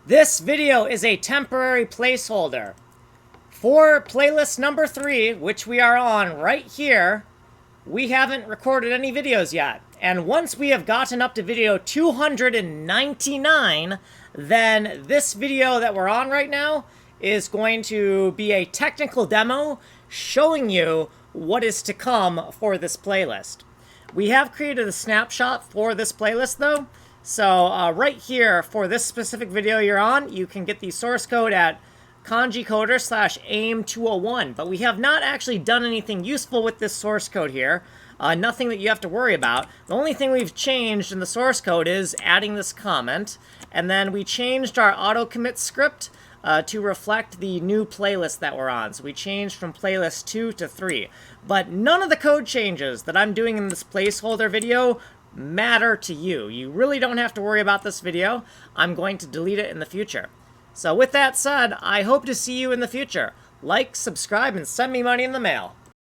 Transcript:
This video is a temporary placeholder. For playlist number 3, which we are on right here, we haven't recorded any videos yet. And once we have gotten up to video 299, then this video that we're on right now is going to be a technical demo showing you what is to come for this playlist. We have created a snapshot for this playlist though. So right here for this specific video you're on, you can get the source code at kanjicoder/aim201. But we have not actually done anything useful with this source code here. Nothing that you have to worry about. The only thing we've changed in the source code is adding this comment. And then we changed our auto commit script to reflect the new playlist that we're on. So we changed from playlist 2 to 3. But none of the code changes that I'm doing in this placeholder video matter to you. You really don't have to worry about this video. I'm going to delete it in the future. So with that said, I hope to see you in the future. Like, subscribe, and send me money in the mail.